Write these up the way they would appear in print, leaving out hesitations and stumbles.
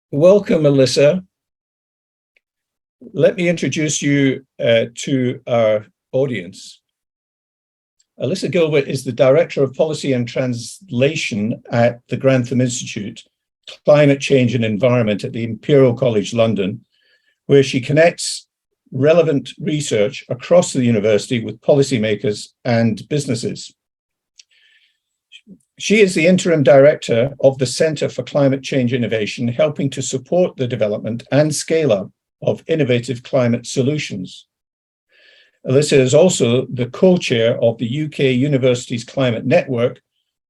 Welcome, Alyssa. Let me introduce you to our audience. Alyssa Gilbert is the Director of Policy and Translation at the Grantham Institute, Climate Change and Environment at the Imperial College London, where she connects relevant research across the university with policymakers and businesses. She is the interim director of the Centre for Climate Change Innovation, helping to support the development and scale up of innovative climate solutions. Alyssa is also the co-chair of the UK Universities Climate Network,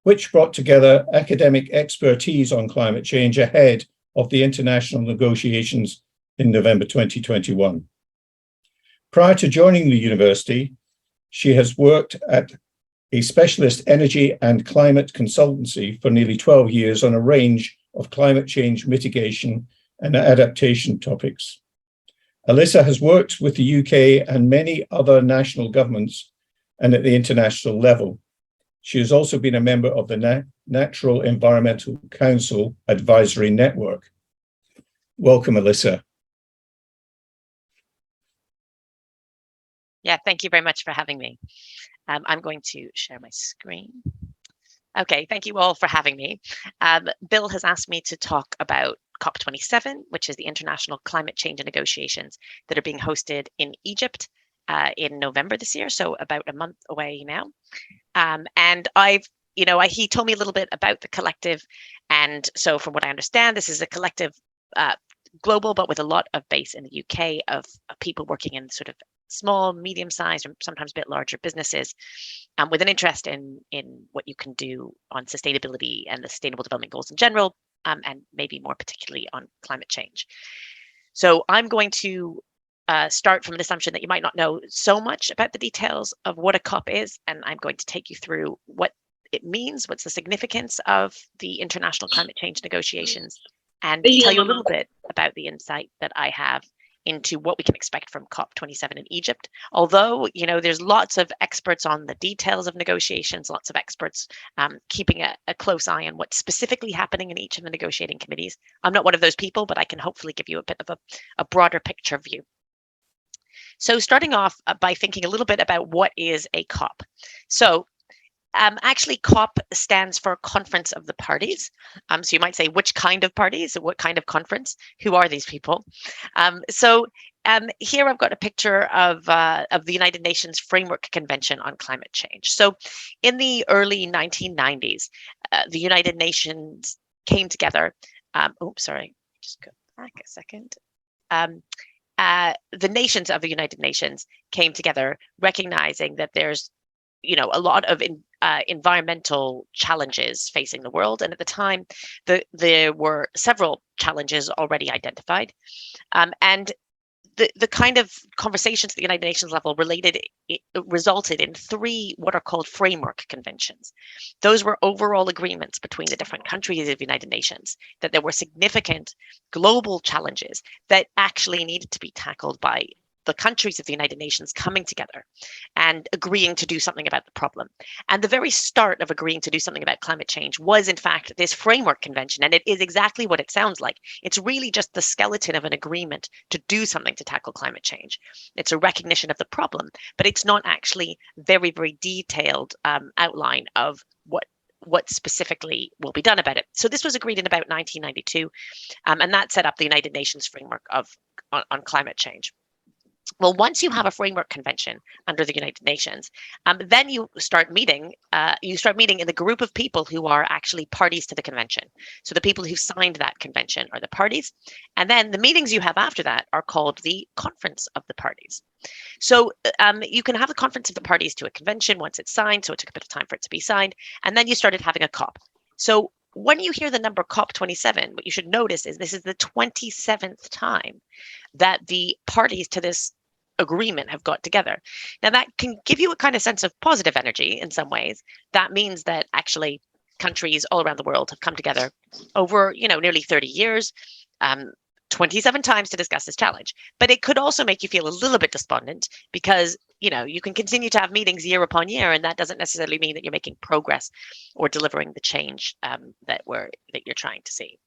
which brought together academic expertise on climate change ahead of the international negotiations in November 2021. Prior to joining the university, she has worked at a specialist energy and climate consultancy for nearly 12 years on a range of climate change mitigation and adaptation topics. Alyssa has worked with the UK and many other national governments and at the international level. She has also been a member of the Natural Environmental Council Advisory Network. Welcome, Alyssa. Yeah, thank you very much for having me. I'm going to share my screen. Okay, thank you all for having me. Bill has asked me to talk about COP27, which is the international climate change negotiations that are being hosted in Egypt in November this year, so about a month away now. And he told me a little bit about the collective. And so from what I understand, this is a collective global, but with a lot of base in the UK of people working in sort of small, medium-sized, or sometimes a bit larger businesses with an interest in what you can do on sustainability and the Sustainable Development Goals in general, and maybe more particularly on climate change. So I'm going to start from an assumption that you might not know so much about the details of what a COP is, and I'm going to take you through what it means, what's the significance of the international climate change negotiations, and tell you a little bit about the insight that I have into what we can expect from COP27 in Egypt. Although, there's lots of experts on the details of negotiations, lots of experts keeping a close eye on what's specifically happening in each of the negotiating committees. I'm not one of those people, but I can hopefully give you a bit of a broader picture view. So starting off by thinking a little bit about what is a COP. So actually, COP stands for Conference of the Parties. So you might say, which kind of parties? What kind of conference? Who are these people? Here I've got a picture of the United Nations Framework Convention on Climate Change. So in the early 1990s, the United Nations came together. Just go back a second. The nations of the United Nations came together, recognizing that there's a lot of environmental challenges facing the world. And at the time, there were several challenges already identified. And the kind of conversations at the United Nations level resulted in three what are called framework conventions. Those were overall agreements between the different countries of the United Nations that there were significant global challenges that actually needed to be tackled by the countries of the United Nations coming together and agreeing to do something about the problem. And the very start of agreeing to do something about climate change was, in fact, this framework convention. And it is exactly what it sounds like. It's really just the skeleton of an agreement to do something to tackle climate change. It's a recognition of the problem, but it's not actually very, very detailed outline of what specifically will be done about it. So this was agreed in about 1992, and that set up the United Nations framework on climate change. Well, once you have a framework convention under the United Nations, then you start meeting in the group of people who are actually parties to the convention. So the people who signed that convention are the parties. And then the meetings you have after that are called the Conference of the Parties. So you can have a Conference of the Parties to a convention once it's signed. So it took a bit of time for it to be signed. And then you started having a COP. So when you hear the number COP27, what you should notice is this is the 27th time that the parties to this agreement have got together. Now that can give you a kind of sense of positive energy in some ways. That means that actually countries all around the world have come together over, nearly 30 years, 27 times to discuss this challenge. But it could also make you feel a little bit despondent because you can continue to have meetings year upon year, and that doesn't necessarily mean that you're making progress or delivering the change that you're trying to see.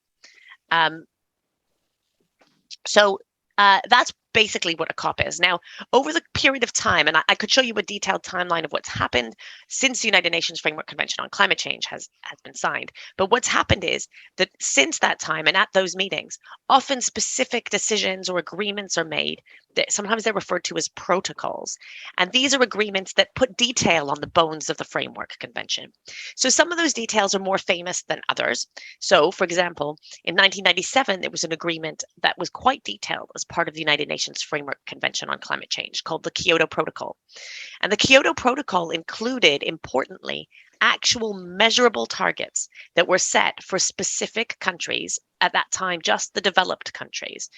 So that's basically what a COP is. Now, over the period of time, and I could show you a detailed timeline of what's happened since the United Nations Framework Convention on Climate Change has been signed. But what's happened is that since that time and at those meetings, often specific decisions or agreements are made that sometimes they're referred to as protocols. And these are agreements that put detail on the bones of the Framework Convention. So some of those details are more famous than others. So, for example, in 1997, there was an agreement that was quite detailed as part of the United Nations Framework Convention on Climate Change called the Kyoto Protocol. And the Kyoto Protocol included, importantly, actual measurable targets that were set for specific countries, at that time just the developed countries,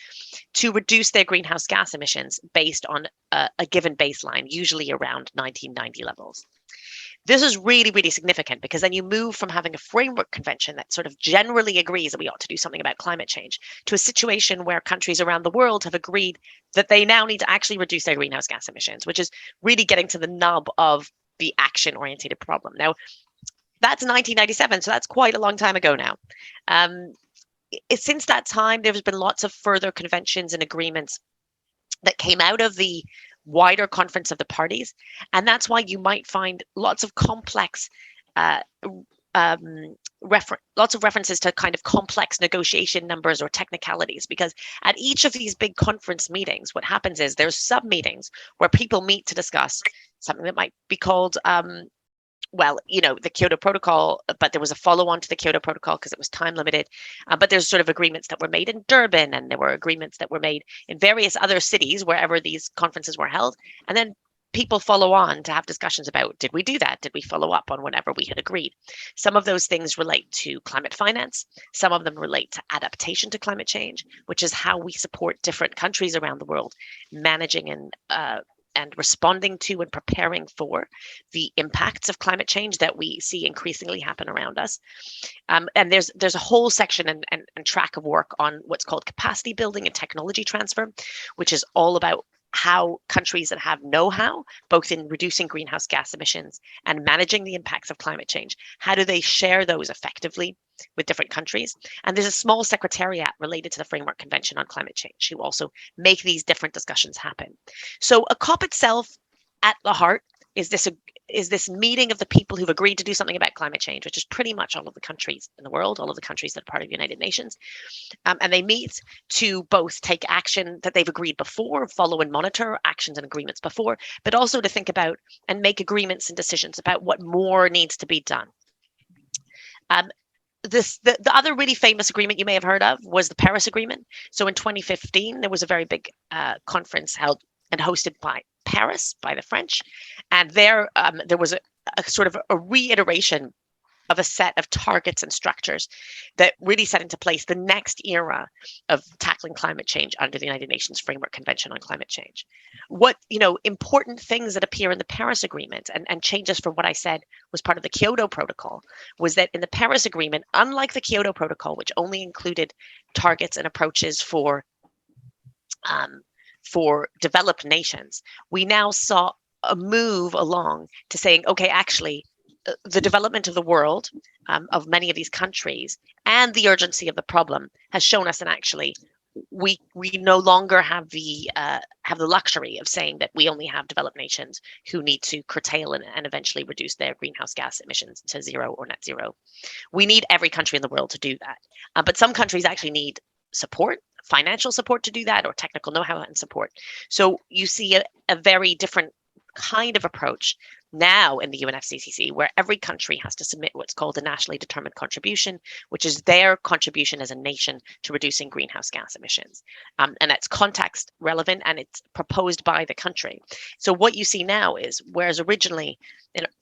to reduce their greenhouse gas emissions based on a given baseline, usually around 1990 levels. This is really, really significant because then you move from having a framework convention that sort of generally agrees that we ought to do something about climate change to a situation where countries around the world have agreed that they now need to actually reduce their greenhouse gas emissions, which is really getting to the nub of the action-oriented problem. Now, that's 1997, so that's quite a long time ago now. Since that time, there's been lots of further conventions and agreements that came out of the wider conference of the parties, and that's why you might find lots of complex lots of references to kind of complex negotiation numbers or technicalities, because at each of these big conference meetings, what happens is there's sub meetings where people meet to discuss something that might be called the Kyoto Protocol, but there was a follow-on to the Kyoto Protocol because it was time limited. But there's sort of agreements that were made in Durban, and there were agreements that were made in various other cities wherever these conferences were held. And then people follow on to have discussions about, did we do that? Did we follow up on whatever we had agreed? Some of those things relate to climate finance. Some of them relate to adaptation to climate change, which is how we support different countries around the world managing and responding to and preparing for the impacts of climate change that we see increasingly happen around us. And there's a whole section and track of work on what's called capacity building and technology transfer, which is all about how countries that have know-how, both in reducing greenhouse gas emissions and managing the impacts of climate change, how do they share those effectively with different countries? And there's a small secretariat related to the Framework Convention on Climate Change who also make these different discussions happen. So a COP itself, at the heart, is this meeting of the people who've agreed to do something about climate change, which is pretty much all of the countries in the world, all of the countries that are part of the United Nations. And they meet to both take action that they've agreed before, follow and monitor actions and agreements before, but also to think about and make agreements and decisions about what more needs to be done. The other really famous agreement you may have heard of was the Paris Agreement. So in 2015, there was a very big conference held and hosted by Paris, by the French. And there was a sort of a reiteration of a set of targets and structures that really set into place the next era of tackling climate change under the United Nations Framework Convention on Climate Change. What, important things that appear in the Paris Agreement and changes from what I said was part of the Kyoto Protocol was that in the Paris Agreement, unlike the Kyoto Protocol, which only included targets and approaches for developed nations, we now saw a move along to saying, okay, actually, the development of the world, of many of these countries, and the urgency of the problem has shown us that actually we no longer have the luxury of saying that we only have developed nations who need to curtail and eventually reduce their greenhouse gas emissions to zero or net zero. We need every country in the world to do that, but some countries actually need support, financial support to do that, or technical know-how and support. So you see a very different kind of approach now in the UNFCCC, where every country has to submit what's called a nationally determined contribution, which is their contribution as a nation to reducing greenhouse gas emissions. And it's context relevant and it's proposed by the country. So what you see now is, whereas originally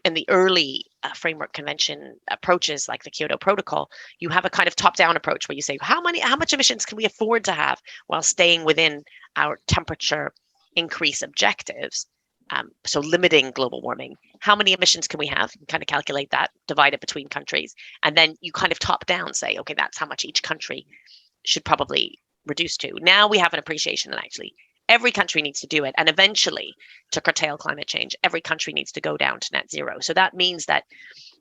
in the early framework convention approaches like the Kyoto Protocol, you have a kind of top-down approach where you say, how much emissions can we afford to have while staying within our temperature increase objectives? So limiting global warming, how many emissions can we have? You kind of calculate that, divide it between countries, and then you kind of top down say, okay, that's how much each country should probably reduce to. Now we have an appreciation that actually every country needs to do it. And eventually, to curtail climate change, every country needs to go down to net zero. So that means that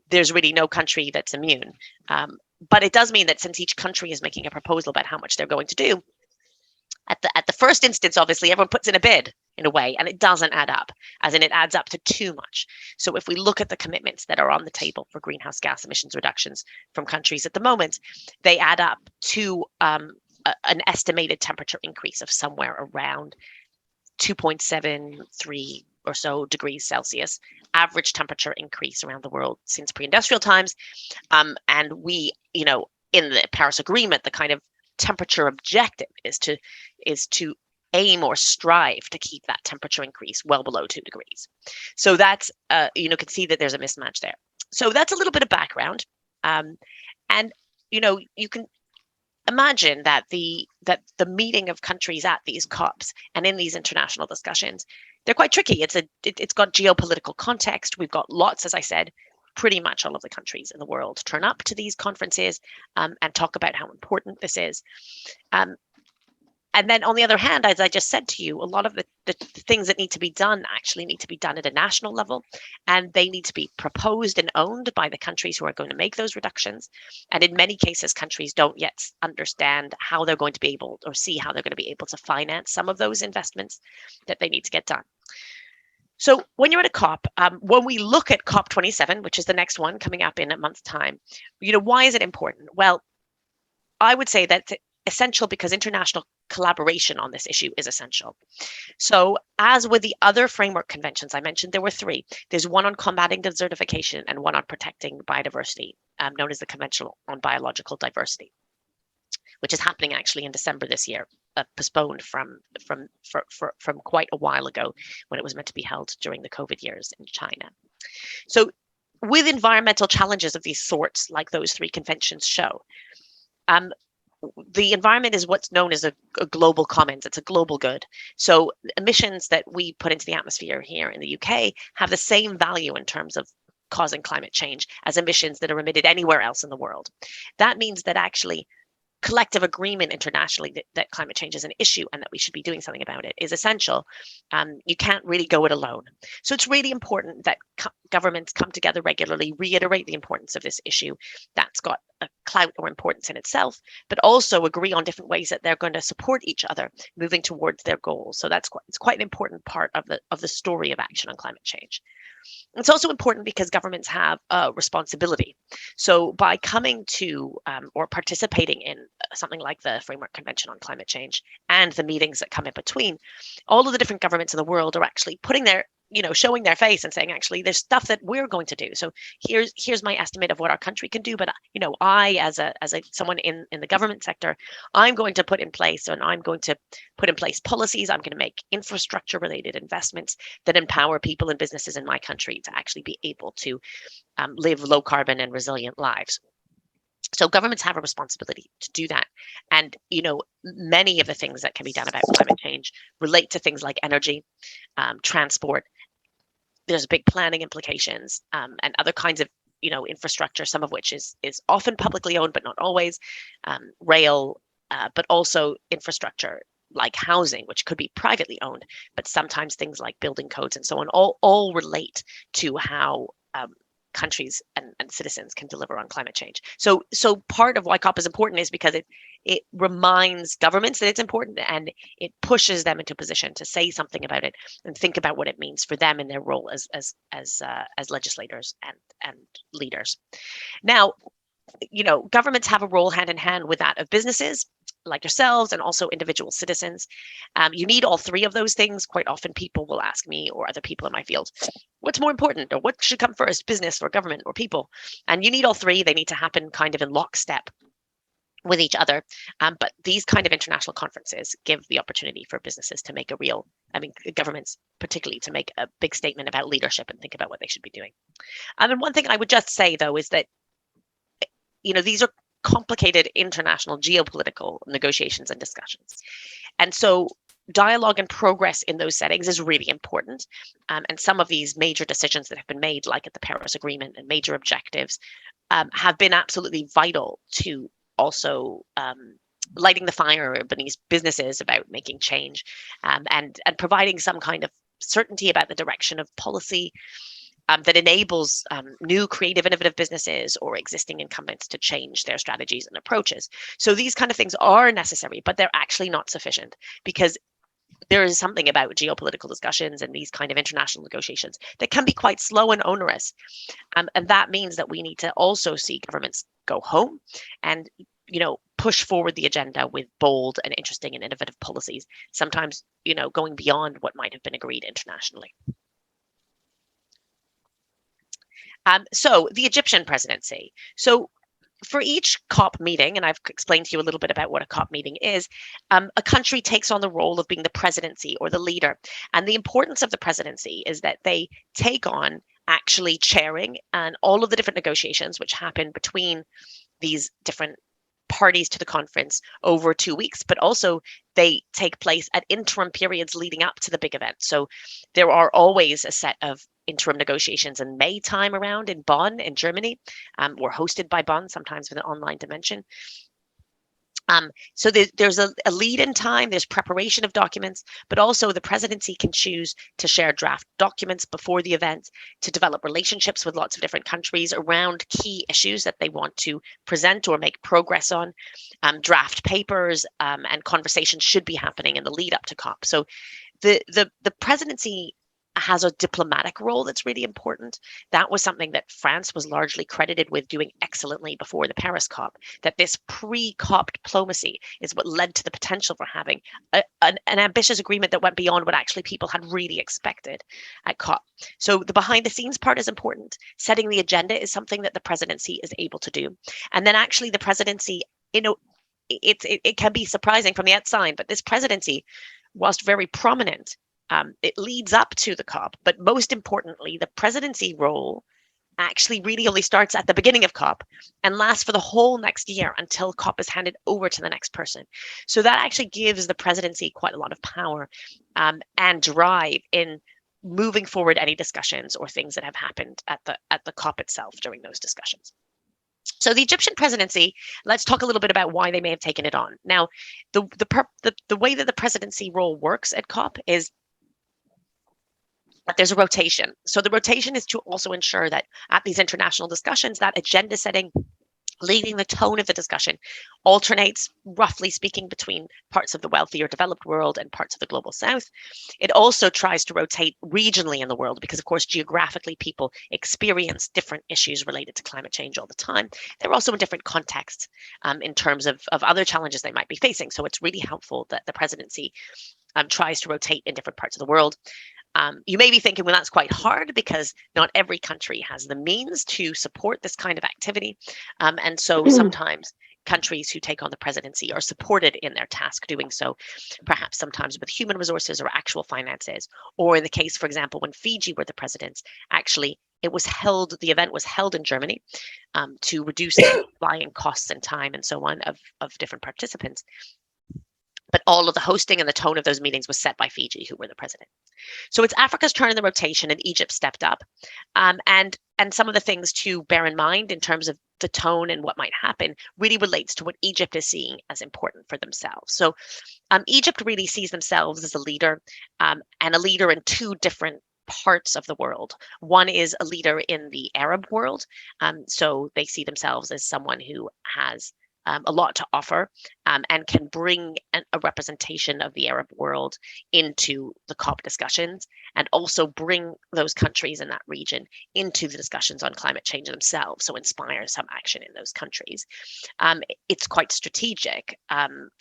there's really no country that's immune. But it does mean that since each country is making a proposal about how much they're going to do, at the first instance, obviously, everyone puts in a bid in a way, and it doesn't add up, as in it adds up to too much. So if we look at the commitments that are on the table for greenhouse gas emissions reductions from countries at the moment, they add up to an estimated temperature increase of somewhere around 2.73 or so degrees Celsius, average temperature increase around the world since pre-industrial times. And we, in the Paris Agreement, the kind of temperature objective is to aim or strive to keep that temperature increase well below 2 degrees. So that's, can see that there's a mismatch there. So that's a little bit of background. And, you can imagine that the meeting of countries at these COPs and in these international discussions, they're quite tricky. It's got geopolitical context. We've got lots, as I said, pretty much all of the countries in the world turn up to these conferences and talk about how important this is. And then on the other hand, as I just said to you, a lot of the things that need to be done actually need to be done at a national level, and they need to be proposed and owned by the countries who are going to make those reductions. And in many cases, countries don't yet understand how they're going to be able, or see how they're going to be able to finance some of those investments that they need to get done. So when you're at a COP, when we look at COP27, which is the next one coming up in a month's time, why is it important? Well, I would say that it's essential because international collaboration on this issue is essential. So as with the other framework conventions I mentioned, there were three. There's one on combating desertification and one on protecting biodiversity, known as the Convention on Biological Diversity, which is happening actually in December this year, postponed from quite a while ago when it was meant to be held during the COVID years in China. So with environmental challenges of these sorts, like those three conventions show, the environment is what's known as a global commons. It's a global good. So emissions that we put into the atmosphere here in the UK have the same value in terms of causing climate change as emissions that are emitted anywhere else in the world. That means that actually collective agreement internationally that climate change is an issue and that we should be doing something about it is essential. You can't really go it alone. So it's really important that governments come together regularly, reiterate the importance of this issue that's got a clout or importance in itself, but also agree on different ways that they're going to support each other moving towards their goals. So it's quite an important part of the story of action on climate change. It's also important because governments have a responsibility. So by coming to or participating in something like the Framework Convention on Climate Change and the meetings that come in between, all of the different governments in the world are actually putting their, showing their face and saying, actually, there's stuff that we're going to do. So here's my estimate of what our country can do. But I, as someone in the government sector, I'm going to put in place policies. I'm going to make infrastructure related investments that empower people and businesses in my country to actually be able to live low carbon and resilient lives. So governments have a responsibility to do that. And, many of the things that can be done about climate change relate to things like energy, transport. There's big planning implications and other kinds of, infrastructure, some of which is often publicly owned, but not always, rail, but also infrastructure like housing, which could be privately owned, but sometimes things like building codes and so on all relate to how countries and citizens can deliver on climate change. So part of why COP is important is because it reminds governments that it's important, and it pushes them into a position to say something about it and think about what it means for them in their role as legislators and leaders. Now, governments have a role hand in hand with that of businesses like yourselves and also individual citizens. You need all three of those things. Quite often people will ask me or other people in my field, what's more important, or what should come first, business or government or people? And you need all three. They need to happen kind of in lockstep with each other. But these kind of international conferences give the opportunity for businesses to make governments particularly to make a big statement about leadership and think about what they should be doing. And one thing I would just say, though, is that these are complicated international geopolitical negotiations and discussions. And so dialogue and progress in those settings is really important. And some of these major decisions that have been made, like at the Paris Agreement and major objectives, have been absolutely vital to also lighting the fire beneath businesses about making change, and providing some kind of certainty about the direction of policy that enables new creative, innovative businesses or existing incumbents to change their strategies and approaches. So these kind of things are necessary, but they're actually not sufficient, because there is something about geopolitical discussions and these kind of international negotiations that can be quite slow and onerous. And that means that we need to also see governments go home and, push forward the agenda with bold and interesting and innovative policies, sometimes, going beyond what might have been agreed internationally. So the Egyptian presidency. So for each COP meeting, and I've explained to you a little bit about what a COP meeting is, a country takes on the role of being the presidency or the leader. And the importance of the presidency is that they take on actually chairing and all of the different negotiations which happen between these different parties to the conference over 2 weeks, but also they take place at interim periods leading up to the big event. So there are always a set of interim negotiations in May time around in Bonn in Germany, or hosted by Bonn, sometimes with an online dimension. So there's a lead in time, there's preparation of documents, but also the presidency can choose to share draft documents before the event, to develop relationships with lots of different countries around key issues that they want to present or make progress on. Draft papers and conversations should be happening in the lead up to COP. So the presidency has a diplomatic role that's really important. That was something that France was largely credited with doing excellently before the Paris COP, that this pre-COP diplomacy is what led to the potential for having an ambitious agreement that went beyond what actually people had really expected at COP. So the behind the scenes part is important. Setting the agenda is something that the presidency is able to do. And then actually the presidency, it can be surprising from the outside, but this presidency, whilst very prominent, it leads up to the COP, but most importantly, the presidency role actually really only starts at the beginning of COP and lasts for the whole next year until COP is handed over to the next person. So that actually gives the presidency quite a lot of power and drive in moving forward any discussions or things that have happened at the COP itself during those discussions. So the Egyptian presidency, let's talk a little bit about why they may have taken it on. Now, the way that the presidency role works at COP is there's a rotation. So the rotation is to also ensure that at these international discussions, that agenda setting, leading the tone of the discussion, alternates, roughly speaking, between parts of the wealthy or developed world and parts of the global south. It also tries to rotate regionally in the world because, of course, geographically, people experience different issues related to climate change all the time. They're also in different contexts in terms of other challenges they might be facing. So it's really helpful that the presidency tries to rotate in different parts of the world. You may be thinking, well, that's quite hard because not every country has the means to support this kind of activity. And so sometimes countries who take on the presidency are supported in their task doing so, perhaps sometimes with human resources or actual finances. Or in the case, for example, when Fiji were the presidents, actually, the event was held in Germany to reduce flying costs and time and so on of different participants. But all of the hosting and the tone of those meetings was set by Fiji, who were the president. So it's Africa's turn in the rotation, and Egypt stepped up. And some of the things to bear in mind in terms of the tone and what might happen really relates to what Egypt is seeing as important for themselves. So Egypt really sees themselves as a leader, and a leader in two different parts of the world. One is a leader in the Arab world. So they see themselves as someone who has a lot to offer and can bring a representation of the Arab world into the COP discussions, and also bring those countries in that region into the discussions on climate change themselves, so inspire some action in those countries. It's quite strategic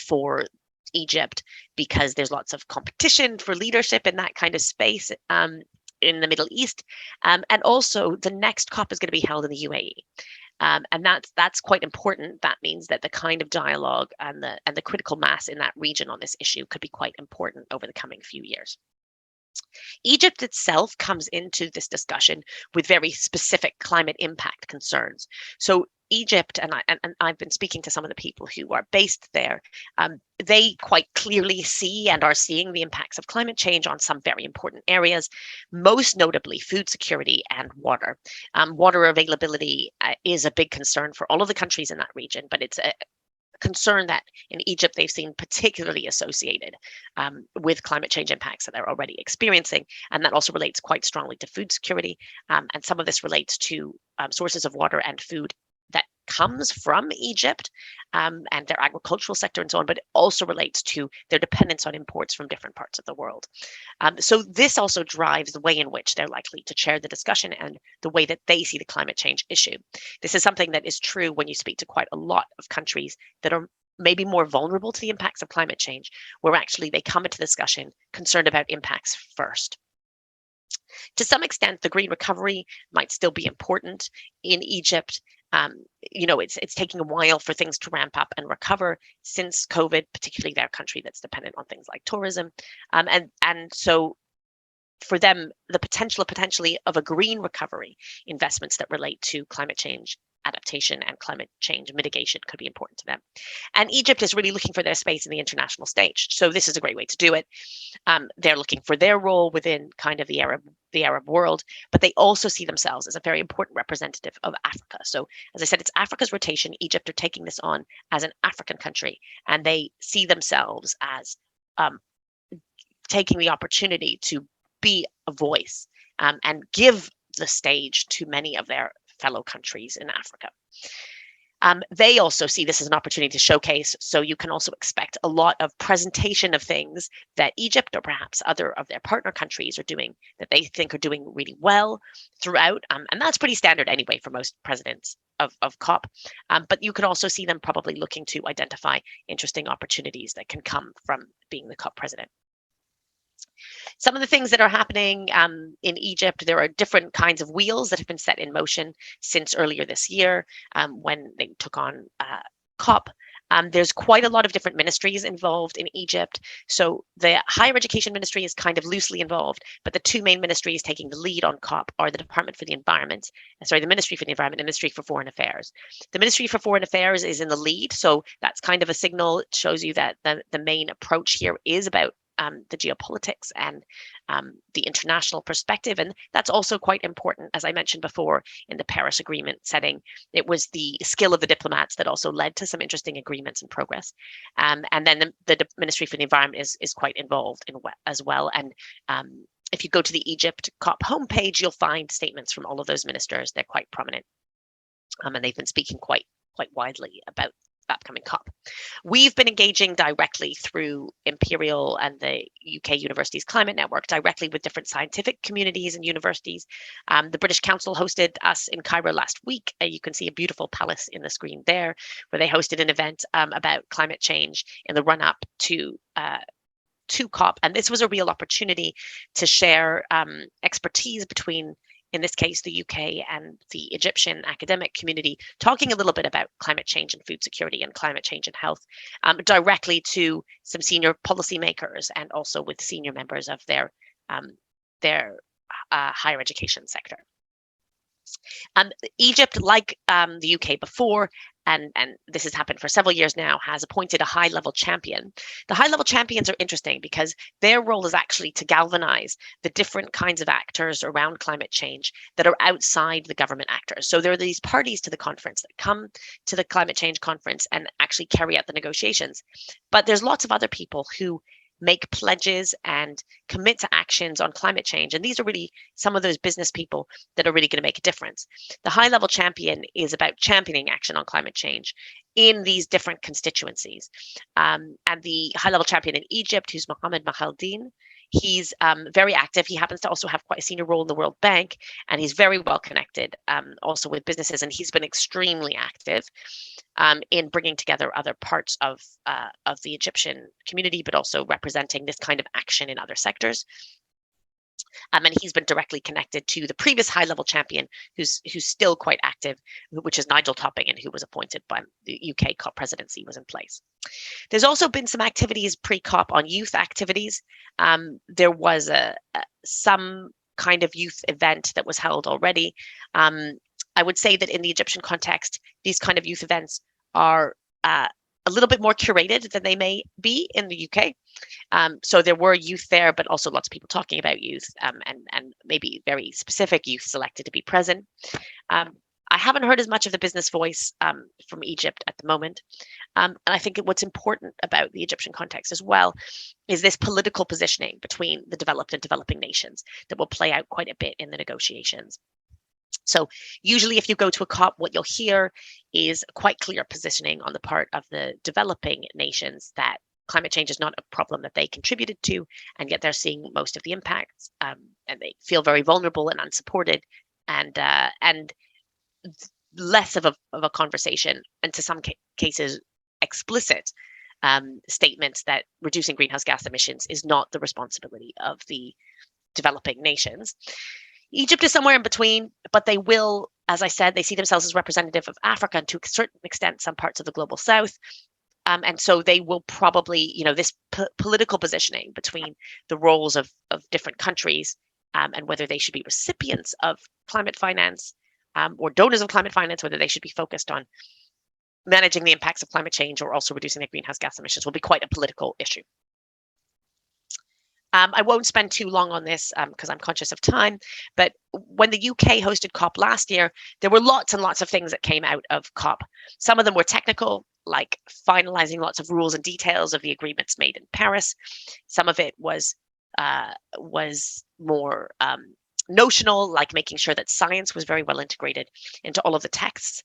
for Egypt because there's lots of competition for leadership in that kind of space in the Middle East. And also the next COP is going to be held in the UAE. And that's quite important. That means that the kind of dialogue and the critical mass in that region on this issue could be quite important over the coming few years. Egypt itself comes into this discussion with very specific climate impact concerns. So Egypt, and I've been speaking to some of the people who are based there, they quite clearly see and are seeing the impacts of climate change on some very important areas, most notably food security and water. Water availability is a big concern for all of the countries in that region, but it's concern that in Egypt they've seen particularly associated with climate change impacts that they're already experiencing. And that also relates quite strongly to food security. And some of this relates to sources of water and food that comes from Egypt and their agricultural sector and so on, but it also relates to their dependence on imports from different parts of the world. So this also drives the way in which they're likely to chair the discussion and the way that they see the climate change issue. This is something that is true when you speak to quite a lot of countries that are maybe more vulnerable to the impacts of climate change, where actually they come into discussion concerned about impacts first. To some extent, the green recovery might still be important in Egypt. It's taking a while for things to ramp up and recover since COVID, particularly their country that's dependent on things like tourism. And so for them, the potentially of a green recovery, investments that relate to climate change adaptation and climate change mitigation could be important to them. And Egypt is really looking for their space in the international stage. So this is a great way to do it. They're looking for their role within kind of the Arab world, but they also see themselves as a very important representative of Africa. So as I said, it's Africa's rotation. Egypt are taking this on as an African country, and they see themselves as taking the opportunity to be a voice and give the stage to many of their fellow countries in Africa. They also see this as an opportunity to showcase, so you can also expect a lot of presentation of things that Egypt or perhaps other of their partner countries are doing that they think are doing really well throughout. And that's pretty standard anyway for most presidents of COP. But you can also see them probably looking to identify interesting opportunities that can come from being the COP president. Some of the things that are happening in Egypt, there are different kinds of wheels that have been set in motion since earlier this year when they took on COP. There's quite a lot of different ministries involved in Egypt. So the higher education ministry is kind of loosely involved, but the two main ministries taking the lead on COP are the Department for the Environment, the Ministry for the Environment and the Ministry for Foreign Affairs. The Ministry for Foreign Affairs is in the lead. So that's kind of a signal. It shows you that the main approach here is about the geopolitics and the international perspective. And that's also quite important, as I mentioned before, in the Paris Agreement setting. It was the skill of the diplomats that also led to some interesting agreements and progress. And then the Ministry for the Environment is quite involved in as well. And if you go to the Egypt COP homepage, you'll find statements from all of those ministers. They're quite prominent. And they've been speaking quite widely about upcoming COP. We've been engaging directly through Imperial and the UK Universities Climate Network, directly with different scientific communities and universities. The British Council hosted us in Cairo last week. You can see a beautiful palace in the screen there, where they hosted an event about climate change in the run-up to COP. And this was a real opportunity to share expertise between, in this case, the UK and the Egyptian academic community, talking a little bit about climate change and food security and climate change and health, directly to some senior policymakers and also with senior members of their higher education sector. Egypt, like the UK before, and this has happened for several years now, has appointed a high-level champion. The high-level champions are interesting because their role is actually to galvanize the different kinds of actors around climate change that are outside the government actors. So there are these parties to the conference that come to the climate change conference and actually carry out the negotiations. But there's lots of other people who make pledges and commit to actions on climate change. And these are really some of those business people that are really going to make a difference. The high-level champion is about championing action on climate change in these different constituencies. And the high-level champion in Egypt, who's Mohammed Mahaldin, he's very active. He happens to also have quite a senior role in the World Bank, and he's very well connected also with businesses. And he's been extremely active in bringing together other parts of the Egyptian community, but also representing this kind of action in other sectors. And he's been directly connected to the previous high-level champion, who's still quite active, which is Nigel Topping, and who was appointed by the UK COP presidency was in place. There's also been some activities pre-COP on youth activities. There was some kind of youth event that was held already. I would say that in the Egyptian context, these kind of youth events are a little bit more curated than they may be in the UK. So there were youth there, but also lots of people talking about youth and maybe very specific youth selected to be present. I haven't heard as much of the business voice from Egypt at the moment. And I think what's important about the Egyptian context as well is this political positioning between the developed and developing nations that will play out quite a bit in the negotiations. So usually if you go to a COP, what you'll hear is quite clear positioning on the part of the developing nations that climate change is not a problem that they contributed to, and yet they're seeing most of the impacts, and they feel very vulnerable and unsupported, and less of a conversation, and to some cases explicit statements that reducing greenhouse gas emissions is not the responsibility of the developing nations. Egypt is somewhere in between, but they will, as I said, they see themselves as representative of Africa and to a certain extent some parts of the global south. And so they will probably, this political positioning between the roles of different countries and whether they should be recipients of climate finance or donors of climate finance, whether they should be focused on managing the impacts of climate change or also reducing their greenhouse gas emissions will be quite a political issue. I won't spend too long on this because I'm conscious of time, but when the UK hosted COP last year, there were lots and lots of things that came out of COP. Some of them were technical, like finalizing lots of rules and details of the agreements made in Paris. Some of it was more notional, like making sure that science was very well integrated into all of the texts,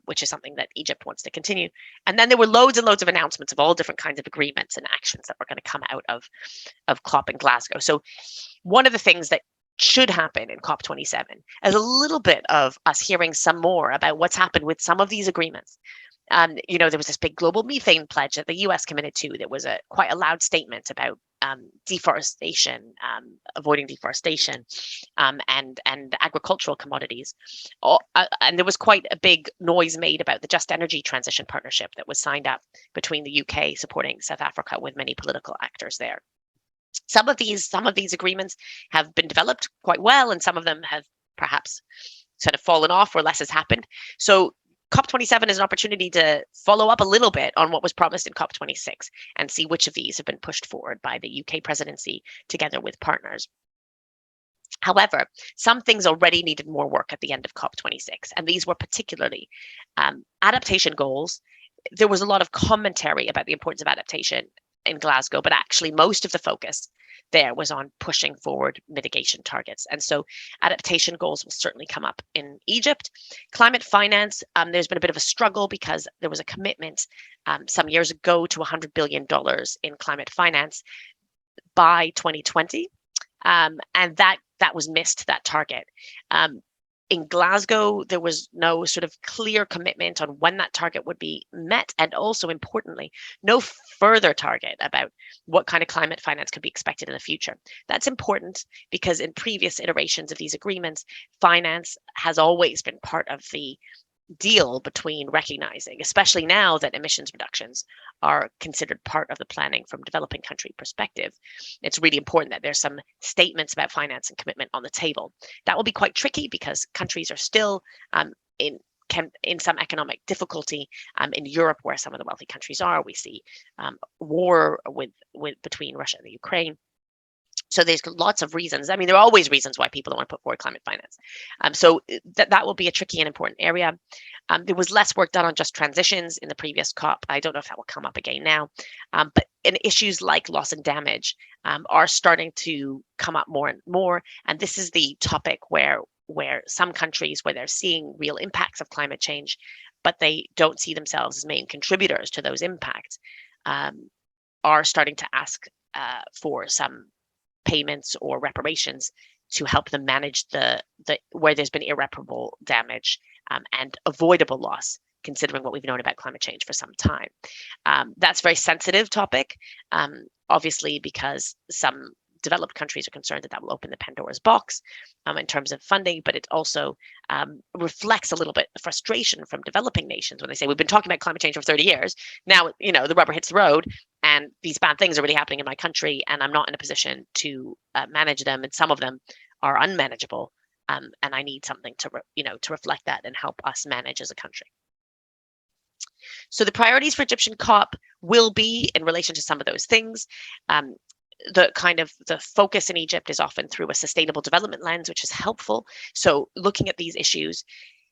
which is something that Egypt wants to continue. And then there were loads and loads of announcements of all different kinds of agreements and actions that were going to come out of COP in Glasgow. So one of the things that should happen in COP27 is a little bit of us hearing some more about what's happened with some of these agreements. There was this big global methane pledge that the US committed to. There was quite a loud statement about deforestation, avoiding deforestation, and agricultural commodities. And there was quite a big noise made about the Just Energy Transition Partnership that was signed up between the UK supporting South Africa with many political actors there. Some of these agreements have been developed quite well, and some of them have perhaps sort of fallen off or less has happened. So COP27 is an opportunity to follow up a little bit on what was promised in COP26 and see which of these have been pushed forward by the UK presidency together with partners. However, some things already needed more work at the end of COP26, and these were particularly adaptation goals. There was a lot of commentary about the importance of adaptation in Glasgow, but actually most of the focus there was on pushing forward mitigation targets. And so adaptation goals will certainly come up in Egypt. Climate finance, there's been a bit of a struggle because there was a commitment some years ago to $100 billion in climate finance by 2020. And that was missed, that target. In Glasgow, there was no sort of clear commitment on when that target would be met. And also importantly, no further target about what kind of climate finance could be expected in the future. That's important because in previous iterations of these agreements, finance has always been part of the deal between recognizing, especially now that emissions reductions are considered part of the planning from developing country perspective. It's really important that there's some statements about finance and commitment on the table. That will be quite tricky because countries are still in some economic difficulty. In Europe, where some of the wealthy countries are, we see war between Russia and the Ukraine. So there's lots of reasons. I mean, there are always reasons why people don't want to put forward climate finance. So that will be a tricky and important area. There was less work done on just transitions in the previous COP. I don't know if that will come up again now. But issues like loss and damage are starting to come up more and more. And this is the topic where some countries, where they're seeing real impacts of climate change, but they don't see themselves as main contributors to those impacts, are starting to ask for some payments or reparations to help them manage the where there's been irreparable damage and avoidable loss, considering what we've known about climate change for some time. That's a very sensitive topic, obviously, because some developed countries are concerned that will open the Pandora's box in terms of funding, but it also reflects a little bit the frustration from developing nations when they say, we've been talking about climate change for 30 years. Now, the rubber hits the road and these bad things are really happening in my country and I'm not in a position to manage them. And some of them are unmanageable. And I need something to reflect that and help us manage as a country. So the priorities for Egyptian COP will be in relation to some of those things. The focus in Egypt is often through a sustainable development lens, which is helpful. So looking at these issues,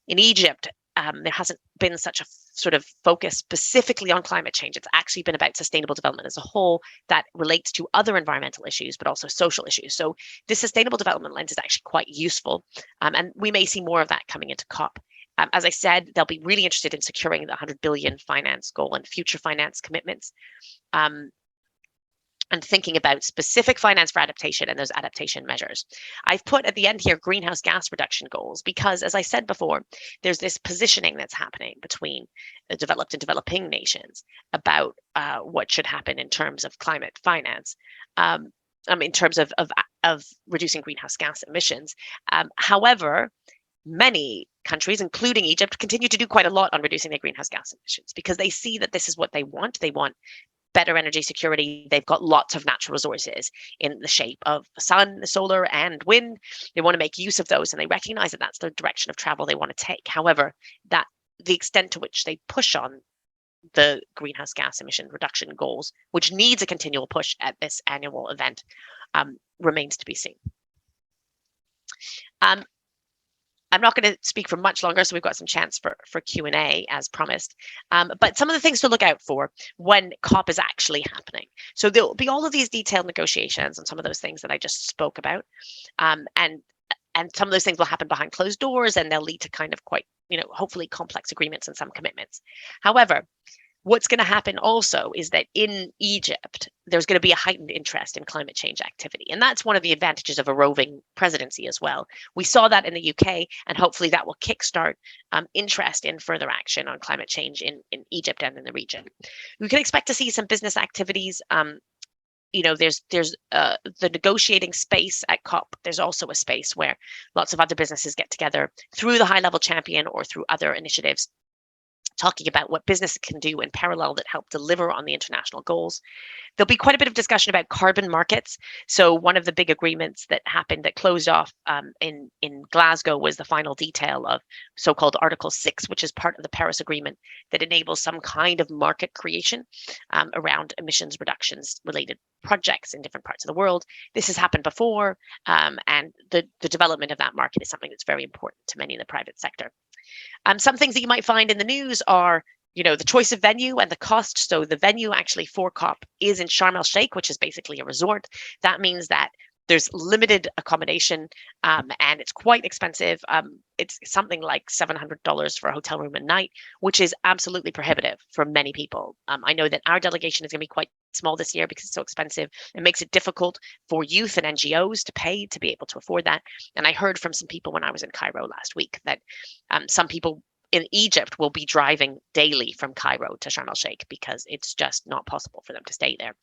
In Egypt, there hasn't been such a sort of focus specifically on climate change. It's actually been about sustainable development as a whole that relates to other environmental issues, but also social issues. So this sustainable development lens is actually quite useful. And we may see more of that coming into COP. As I said, they'll be really interested in securing the 100 billion finance goal and future finance commitments. And thinking about specific finance for adaptation and those adaptation measures. I've put at the end here greenhouse gas reduction goals because, as I said before, there's this positioning that's happening between the developed and developing nations about what should happen in terms of climate finance, in terms of reducing greenhouse gas emissions. However, many countries, including Egypt, continue to do quite a lot on reducing their greenhouse gas emissions because they see that this is what they want. They want better energy security. They've got lots of natural resources in the shape of sun, solar, and wind. They want to make use of those, and they recognize that that's the direction of travel they want to take. However, that the extent to which they push on the greenhouse gas emission reduction goals, which needs a continual push at this annual event, remains to be seen. I'm not going to speak for much longer, so we've got some chance for Q&A as promised. But some of the things to look out for when COP is actually happening. So there'll be all of these detailed negotiations and some of those things that I just spoke about. And some of those things will happen behind closed doors, and they'll lead to kind of quite, hopefully complex agreements and some commitments. However, what's going to happen also is that in Egypt, there's going to be a heightened interest in climate change activity. And that's one of the advantages of a roving presidency as well. We saw that in the UK, and hopefully that will kickstart interest in further action on climate change in Egypt and in the region. We can expect to see some business activities. There's the negotiating space at COP. There's also a space where lots of other businesses get together through the high-level champion or through other initiatives, talking about what business can do in parallel that help deliver on the international goals. There'll be quite a bit of discussion about carbon markets. So one of the big agreements that happened that closed off in Glasgow was the final detail of so-called Article 6, which is part of the Paris Agreement that enables some kind of market creation around emissions reductions related projects in different parts of the world. This has happened before, and the development of that market is something that's very important to many in the private sector. Some things that you might find in the news are, the choice of venue and the cost. So the venue actually for COP is in Sharm el-Sheikh, which is basically a resort. That means that there's limited accommodation, and it's quite expensive. It's something like $700 for a hotel room a night, which is absolutely prohibitive for many people. I know that our delegation is going to be quite small this year because it's so expensive. It makes it difficult for youth and NGOs to pay to be able to afford that. And I heard from some people when I was in Cairo last week that some people in Egypt will be driving daily from Cairo to Sharm el-Sheikh because it's just not possible for them to stay there.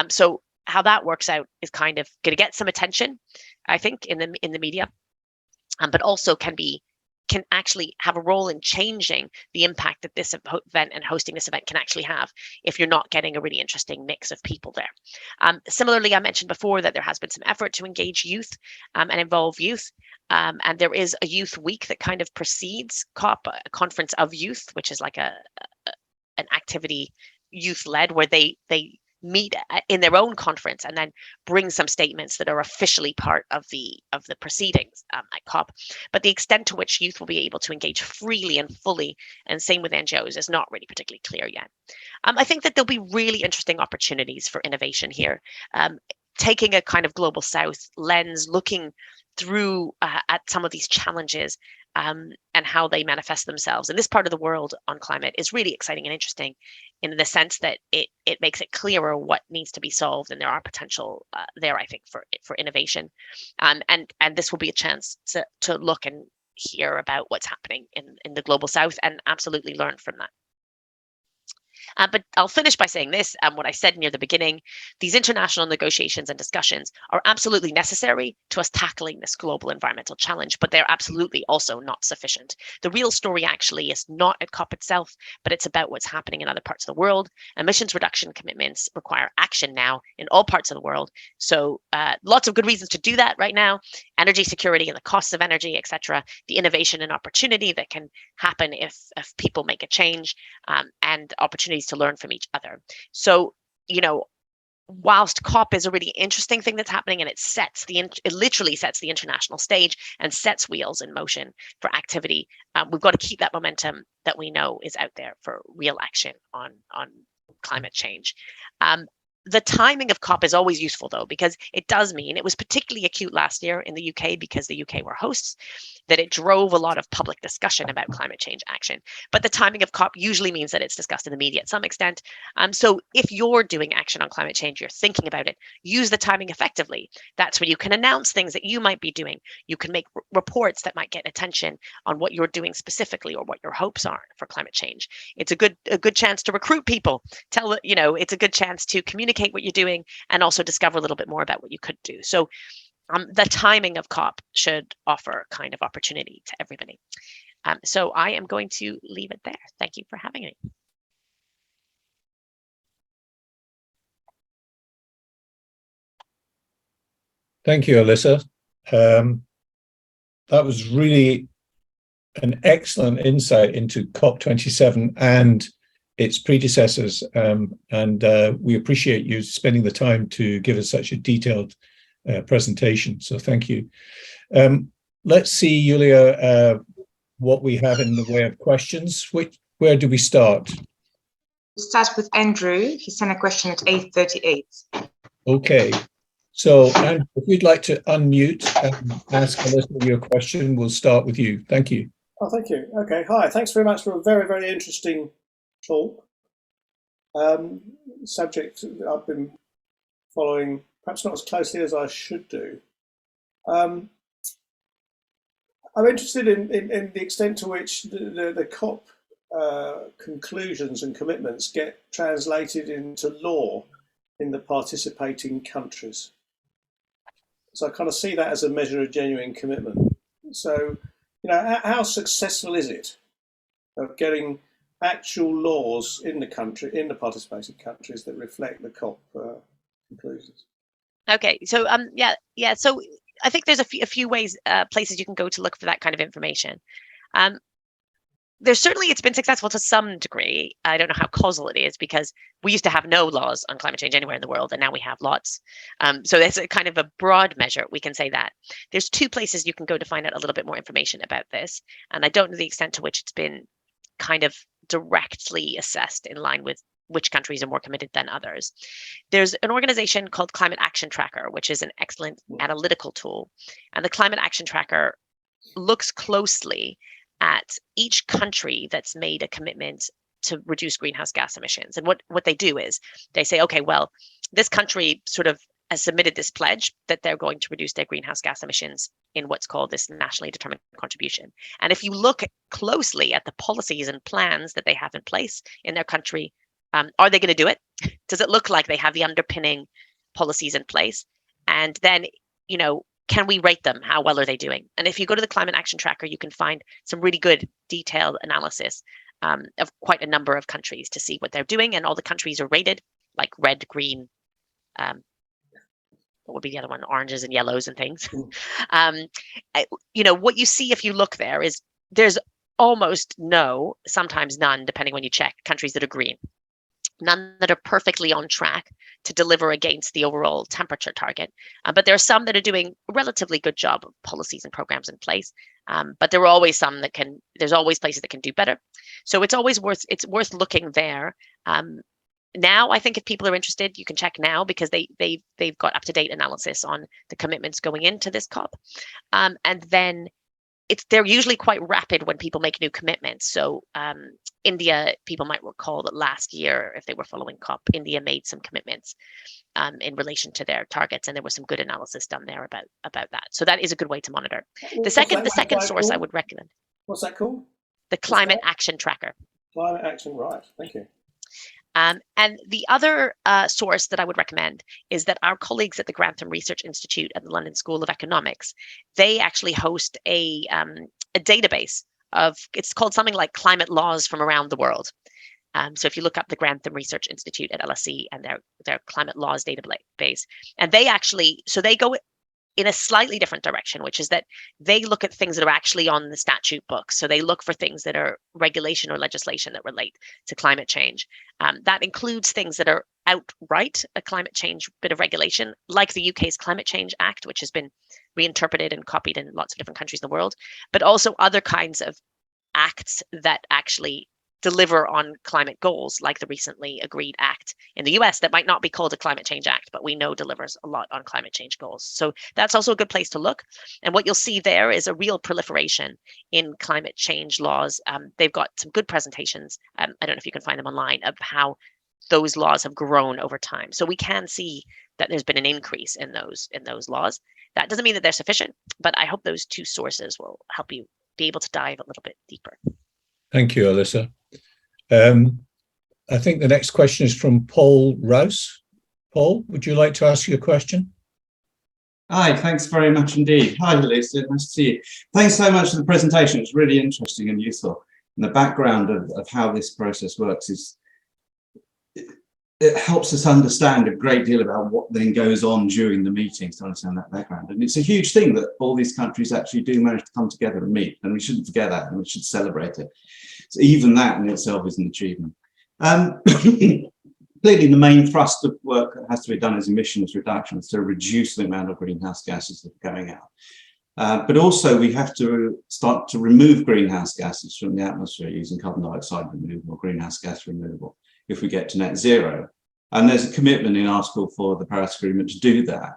So how that works out is kind of going to get some attention, I think, in the media, but also can actually have a role in changing the impact that this event and hosting this event can actually have if you're not getting a really interesting mix of people there. Similarly, I mentioned before that there has been some effort to engage youth and involve youth. And there is a youth week that kind of precedes COP, a conference of youth, which is like an activity youth-led where they meet in their own conference and then bring some statements that are officially part of the proceedings at COP. But the extent to which youth will be able to engage freely and fully, and same with NGOs, is not really particularly clear yet. I think that there'll be really interesting opportunities for innovation here, taking a kind of global south lens, looking through at some of these challenges and how they manifest themselves in this part of the world on climate is really exciting and interesting in the sense that it makes it clearer what needs to be solved, and there are potential there, I think, for innovation. And this will be a chance to look and hear about what's happening in the global south and absolutely learn from that. But I'll finish by saying this, what I said near the beginning, these international negotiations and discussions are absolutely necessary to us tackling this global environmental challenge, but they're absolutely also not sufficient. The real story actually is not at COP itself, but it's about what's happening in other parts of the world. Emissions reduction commitments require action now in all parts of the world. So lots of good reasons to do that right now. Energy security and the costs of energy, etc. The innovation and opportunity that can happen if people make a change, and opportunities to learn from each other. So, whilst COP is a really interesting thing that's happening, and it literally sets the international stage and sets wheels in motion for activity, we've got to keep that momentum that we know is out there for real action on climate change. The timing of COP is always useful, though, because it does mean it was particularly acute last year in the UK because the UK were hosts, that it drove a lot of public discussion about climate change action. But the timing of COP usually means that it's discussed in the media at some extent. So if you're doing action on climate change, you're thinking about it, use the timing effectively. That's when you can announce things that you might be doing. You can make reports that might get attention on what you're doing specifically or what your hopes are for climate change. It's a good chance to recruit people. It's a good chance to communicate what you're doing and also discover a little bit more about what you could do. So the timing of COP should offer kind of opportunity to everybody. So I am going to leave it there. Thank you for having me. Thank you, Alyssa. That was really an excellent insight into COP27 and its predecessors, and we appreciate you spending the time to give us such a detailed presentation. So thank you. Let's see, Julia, what we have in the way of questions. Where do we start? We'll start with Andrew. He sent a question at 8:38. Okay. So, Andrew, if you'd like to unmute and ask Alyssa your question, we'll start with you. Thank you. Oh, thank you. Okay. Hi. Thanks very much for a very, very interesting talk. Subject I've been following, perhaps not as closely as I should do. I'm interested in the extent to which the COP conclusions and commitments get translated into law in the participating countries. So I kind of see that as a measure of genuine commitment. So, how successful is it of getting actual laws in the participating countries that reflect the COP conclusions? Okay, so so I think there's a few ways, places you can go to look for that kind of information. It's been successful to some degree. I don't know how causal it is, because we used to have no laws on climate change anywhere in the world, and now we have lots. So that's a kind of a broad measure. We can say that. There's two places you can go to find out a little bit more information about this, and I don't know the extent to which it's been kind of directly assessed in line with which countries are more committed than others. There's an organization called Climate Action Tracker, which is an excellent analytical tool. And the Climate Action Tracker looks closely at each country that's made a commitment to reduce greenhouse gas emissions. And what they do is they say, okay, well, this country sort of has submitted this pledge that they're going to reduce their greenhouse gas emissions in what's called this nationally determined contribution. And if you look closely at the policies and plans that they have in place in their country, are they going to do it? Does it look like they have the underpinning policies in place? And then, can we rate them? How well are they doing? And if you go to the Climate Action Tracker, you can find some really good detailed analysis of quite a number of countries to see what they're doing. And all the countries are rated like red, green, what would be the other one? Oranges and yellows and things. What you see if you look there is there's almost no, sometimes none, depending when you check, countries that are green. None that are perfectly on track to deliver against the overall temperature target. But there are some that are doing a relatively good job of policies and programs in place. But there are always there's always places that can do better. So it's worth looking there. Now, I think if people are interested, you can check now, because they've got up-to-date analysis on the commitments going into this COP. And then they're usually quite rapid when people make new commitments. So India, people might recall that last year, if they were following COP, India made some commitments in relation to their targets, and there was some good analysis done there about that. So that is a good way to monitor. The second source I would recommend. What's that called? The Climate Action Tracker. Climate Action, right? Thank you. And the other source that I would recommend is that our colleagues at the Grantham Research Institute at the London School of Economics, they actually host a database it's called something like climate laws from around the world. So if you look up the Grantham Research Institute at LSE and their climate laws database, and they go in a slightly different direction, which is that they look at things that are actually on the statute book. So they look for things that are regulation or legislation that relate to climate change. That includes things that are outright a climate change bit of regulation, like the UK's Climate Change Act, which has been reinterpreted and copied in lots of different countries in the world, but also other kinds of acts that actually deliver on climate goals, like the recently agreed act in the US that might not be called a climate change act, but we know delivers a lot on climate change goals. So that's also a good place to look. And what you'll see there is a real proliferation in climate change laws. They've got some good presentations. I don't know if you can find them online, of how those laws have grown over time. So we can see that there's been an increase in those laws. That doesn't mean that they're sufficient, but I hope those two sources will help you be able to dive a little bit deeper. Thank you, Alyssa. I think the next question is from Paul Rouse. Paul, would you like to ask your question? Hi, thanks very much indeed. Hi, Alyssa, nice to see you. Thanks so much for the presentation. It's really interesting and useful. And the background of how this process works is, it helps us understand a great deal about what then goes on during the meetings, to understand that background. And it's a huge thing that all these countries actually do manage to come together and meet, and we shouldn't forget that, and we should celebrate it. So even that in itself is an achievement. Clearly, the main thrust of work that has to be done is emissions reductions to reduce the amount of greenhouse gases that are going out. But also we have to start to remove greenhouse gases from the atmosphere using carbon dioxide removal, greenhouse gas removal, if we get to net zero. And there's a commitment in Article 4 of the Paris Agreement to do that.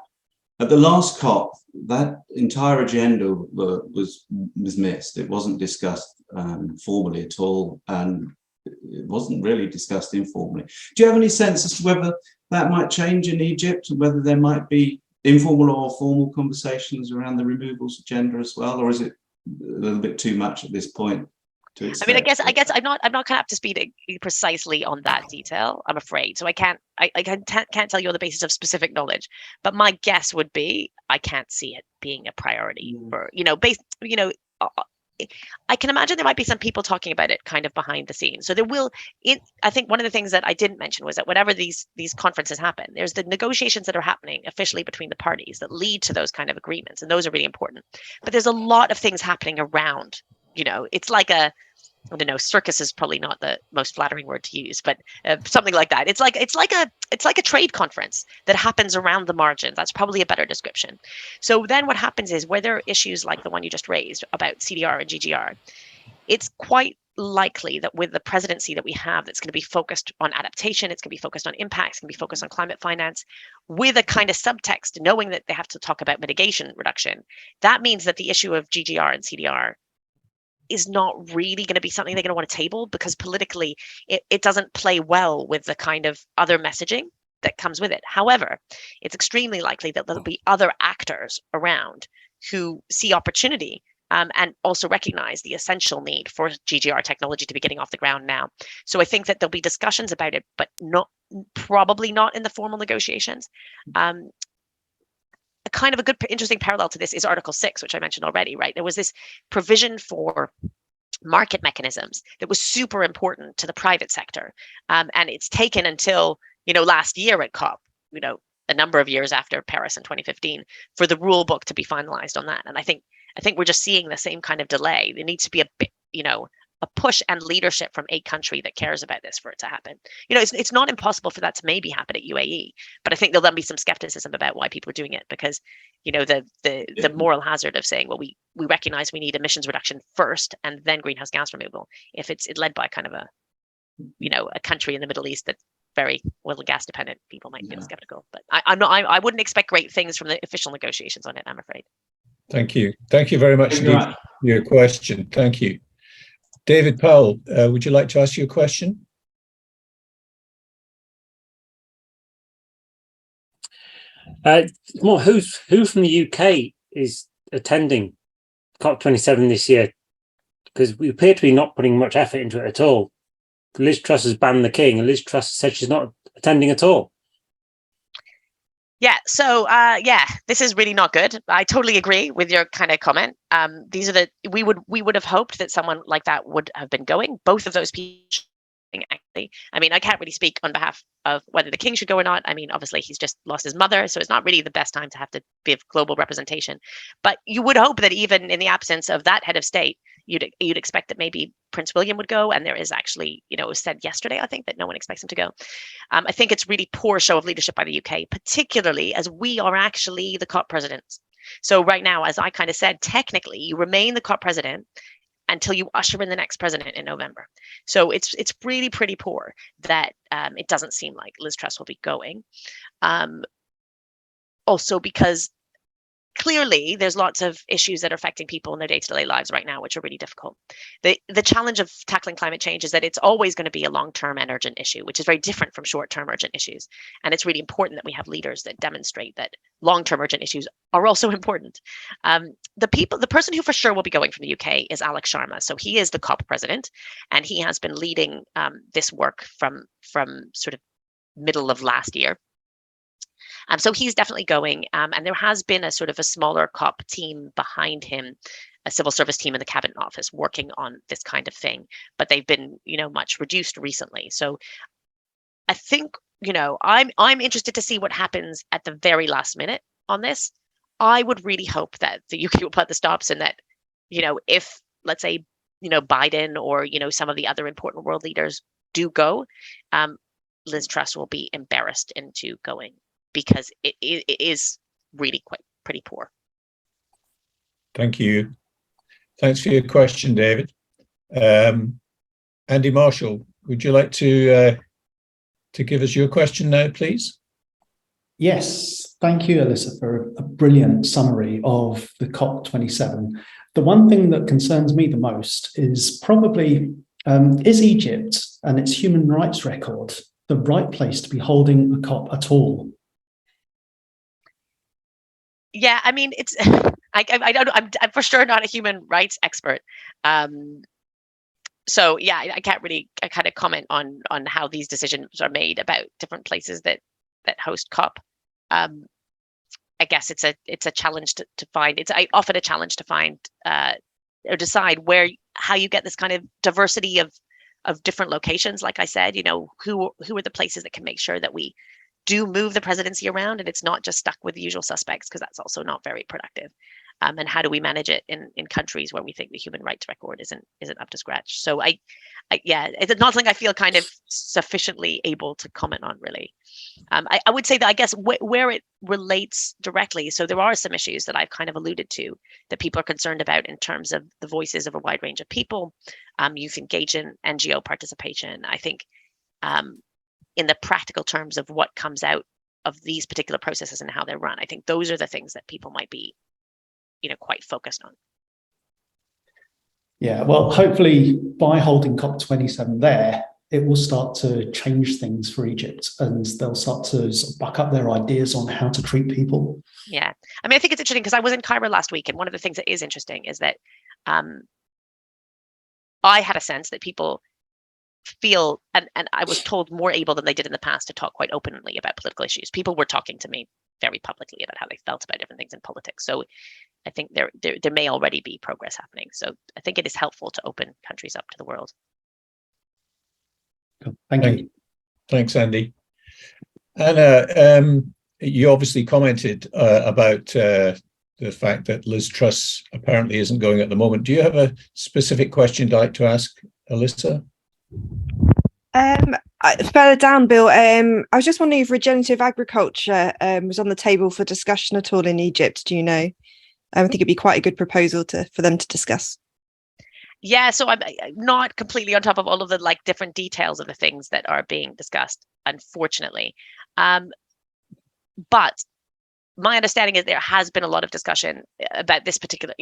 At the last COP, that entire agenda was missed. It wasn't discussed formally at all, and it wasn't really discussed informally. Do you have any sense as to whether that might change in Egypt, and whether there might be informal or formal conversations around the removals agenda as well, or is it a little bit too much at this point to expect? I mean, I guess I'm not kind of up to speed precisely on that detail, I'm afraid. So I can't tell you on the basis of specific knowledge. But my guess would be I can't see it being a priority for, I can imagine there might be some people talking about it kind of behind the scenes. So there will, I think one of the things that I didn't mention was that whenever these conferences happen, there's the negotiations that are happening officially between the parties that lead to those kind of agreements. And those are really important. But there's a lot of things happening around, it's like I don't know, circus is probably not the most flattering word to use, but something like that. It's like a trade conference that happens around the margins. That's probably a better description. So then what happens is, where there are issues like the one you just raised about CDR and GGR, it's quite likely that with the presidency that we have, that's going to be focused on adaptation, it's going to be focused on impacts, it's going to be focused on climate finance, with a kind of subtext, knowing that they have to talk about mitigation reduction. That means that the issue of GGR and CDR is not really going to be something they're going to want to table, because politically it doesn't play well with the kind of other messaging that comes with it. However, it's extremely likely that there'll be other actors around who see opportunity and also recognize the essential need for GGR technology to be getting off the ground now. So I think that there'll be discussions about it, but probably not in the formal negotiations. A kind of a good, interesting parallel to this is Article 6, which I mentioned already, right? There was this provision for market mechanisms that was super important to the private sector. And it's taken until, last year at COP, a number of years after Paris in 2015, for the rule book to be finalized on that. And I think we're just seeing the same kind of delay. There needs to be a bit, a push and leadership from a country that cares about this for it to happen. It's not impossible for that to maybe happen at UAE, but I think there'll then be some skepticism about why people are doing it, because the moral hazard of saying, well, we recognize we need emissions reduction first and then greenhouse gas removal. If it's led by kind of a country in the Middle East that's very oil and gas dependent, people might feel skeptical. But I wouldn't expect great things from the official negotiations on it, I'm afraid. Thank you very much for your question. Thank you. David Powell, would you like to ask your question? Who from the UK is attending COP27 this year? Because we appear to be not putting much effort into it at all. Liz Truss has banned the King, and Liz Truss said she's not attending at all. Yeah, so this is really not good. I totally agree with your kind of comment. These are we would have hoped that someone like that would have been going. Both of those people, actually. I mean, I can't really speak on behalf of whether the King should go or not. I mean, obviously he's just lost his mother, so it's not really the best time to have to give global representation. But you would hope that even in the absence of that head of state, You'd expect that maybe Prince William would go, and there is actually, it was said yesterday, I think, that no one expects him to go. I think it's really poor show of leadership by the UK, particularly as we are actually the COP presidents. So right now, as I kind of said, technically you remain the COP president until you usher in the next president in November. So it's really pretty poor that it doesn't seem like Liz Truss will be going. Also because clearly there's lots of issues that are affecting people in their day-to-day lives right now, which are really difficult. The challenge of tackling climate change is that it's always going to be a long-term and urgent issue, which is very different from short-term urgent issues. And it's really important that we have leaders that demonstrate that long-term urgent issues are also important. The person who for sure will be going from the UK is Alex Sharma. So he is the COP president, and he has been leading this work from sort of middle of last year. So he's definitely going, and there has been a sort of a smaller COP team behind him, a civil service team in the cabinet office working on this kind of thing, but they've been, much reduced recently. So I think, I'm interested to see what happens at the very last minute on this. I would really hope that the UK will put the stops, and that, if, let's say, Biden or, some of the other important world leaders do go, Liz Truss will be embarrassed into going, because it is really pretty poor. Thank you. Thanks for your question, David. Andy Marshall, would you like to give us your question now, please? Yes, thank you, Alyssa, for a brilliant summary of the COP27. The one thing that concerns me the most is probably, is Egypt and its human rights record the right place to be holding a COP at all? Yeah, I mean, it's I don't know. I'm for sure not a human rights expert. So yeah, I can't really kind of comment on how these decisions are made about different places that host COP. I guess it's a challenge to find. It's often a challenge to find or decide how you get this kind of diversity of different locations. Like I said, who are the places that can make sure that we do move the presidency around and it's not just stuck with the usual suspects, because that's also not very productive. And how do we manage it in countries where we think the human rights record isn't up to scratch? So yeah, it's not something I feel kind of sufficiently able to comment on, really. I would say that I guess where it relates directly, so there are some issues that I've kind of alluded to that people are concerned about in terms of the voices of a wide range of people, youth engagement, NGO participation. I think in the practical terms of what comes out of these particular processes and how they're run, I think those are the things that people might be, quite focused on. Yeah, well, hopefully by holding COP27 there, it will start to change things for Egypt, and they'll start to sort of back up their ideas on how to treat people. Yeah, I mean, I think it's interesting because I was in Cairo last week, and one of the things that is interesting is that I had a sense that people feel, and I was told, more able than they did in the past to talk quite openly about political issues. People were talking to me very publicly about how they felt about different things in politics. So I think there may already be progress happening. So I think it is helpful to open countries up to the world. Thank you. Thanks, Andy. Anna, you obviously commented about the fact that Liz Truss apparently isn't going at the moment. Do you have a specific question you'd like to ask Alyssa? Further down, Bill, I was just wondering if regenerative agriculture was on the table for discussion at all in Egypt. Do you know? I think it'd be quite a good proposal for them to discuss. Yeah, so I'm not completely on top of all of the different details of the things that are being discussed, unfortunately. But my understanding is there has been a lot of discussion about this particular,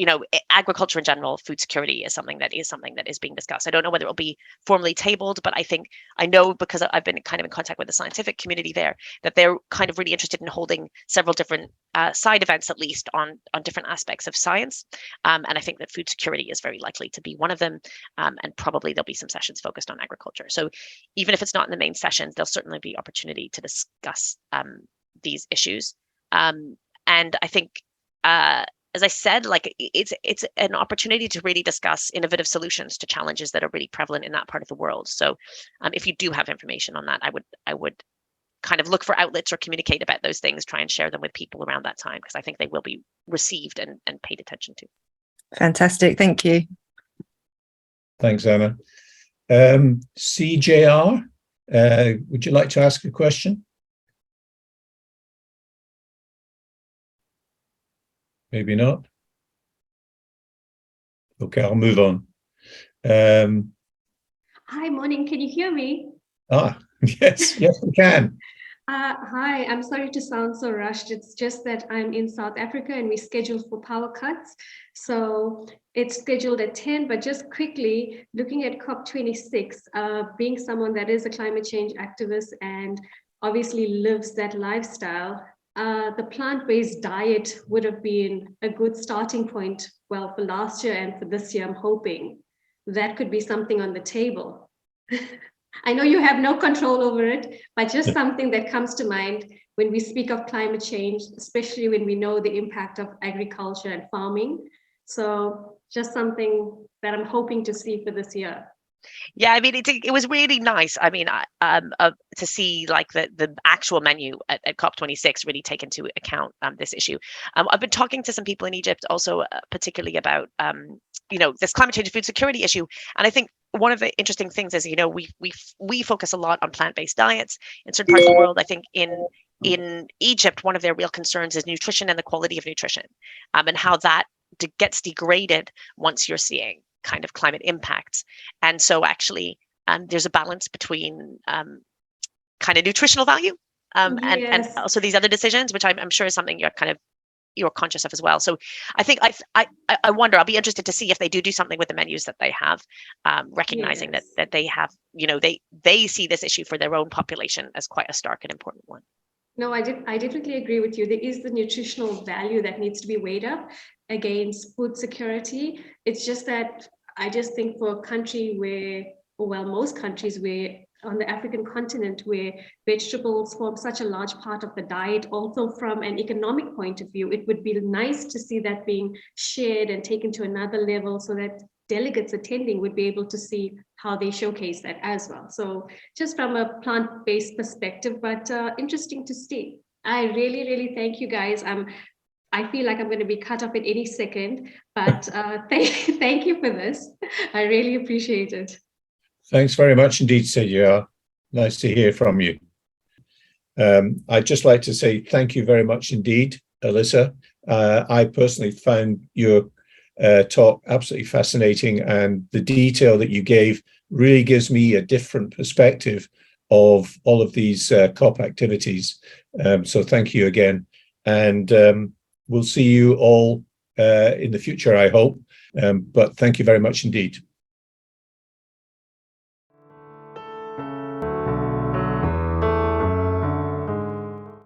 agriculture in general, food security is something that is being discussed. I don't know whether it will be formally tabled, but I know because I've been kind of in contact with the scientific community there, that they're kind of really interested in holding several different side events, at least on different aspects of science. And I think that food security is very likely to be one of them. And probably there'll be some sessions focused on agriculture. So even if it's not in the main sessions, there'll certainly be opportunity to discuss these issues. And I think, as I said, it's an opportunity to really discuss innovative solutions to challenges that are really prevalent in that part of the world. So if you do have information on that, I would kind of look for outlets or communicate about those things, try and share them with people around that time, because I think they will be received and paid attention to. Fantastic. Thank you. Thanks, Anna. CJR, would you like to ask a question? Maybe not. Okay, I'll move on. Hi, morning. Can you hear me? Yes, we can. Hi, I'm sorry to sound so rushed. It's just that I'm in South Africa and we scheduled for power cuts. So it's scheduled at 10, but just quickly looking at COP26, being someone that is a climate change activist and obviously lives that lifestyle, the plant-based diet would have been a good starting point, well, for last year and for this year, I'm hoping that could be something on the table. I know you have no control over it, but just something that comes to mind when we speak of climate change, especially when we know the impact of agriculture and farming. So just something that I'm hoping to see for this year. Yeah, I mean, it was really nice. I mean, to see like the actual menu at COP26 really take into account this issue. I've been talking to some people in Egypt also, particularly about this climate change and food security issue, and I think one of the interesting things is we focus a lot on plant-based diets in certain parts of the world. I think in Egypt, one of their real concerns is nutrition and the quality of nutrition, and how that gets degraded once you're seeing kind of climate impacts. And so actually there's a balance between kind of nutritional value and also these other decisions, which I'm sure is something you're conscious of as well. So I think I wonder, I'll be interested to see if they do something with the menus that they have, recognizing that they have, they see this issue for their own population as quite a stark and important one. No, I definitely agree with you. There is the nutritional value that needs to be weighed up against food security. It's just that I just think for a country where, well, most countries where on the African continent, where vegetables form such a large part of the diet, also from an economic point of view, it would be nice to see that being shared and taken to another level so that delegates attending would be able to see how they showcase that as well. So just from a plant-based perspective, but interesting to see. I really, really thank you guys. I feel like I'm going to be cut up at any second, but thank you for this. I really appreciate it. Thanks very much indeed, CJR. Nice to hear from you. I'd just like to say thank you very much indeed, Alyssa. I personally found your talk absolutely fascinating, and the detail that you gave really gives me a different perspective of all of these COP activities. So thank you again. And we'll see you all in the future, I hope. But thank you very much indeed.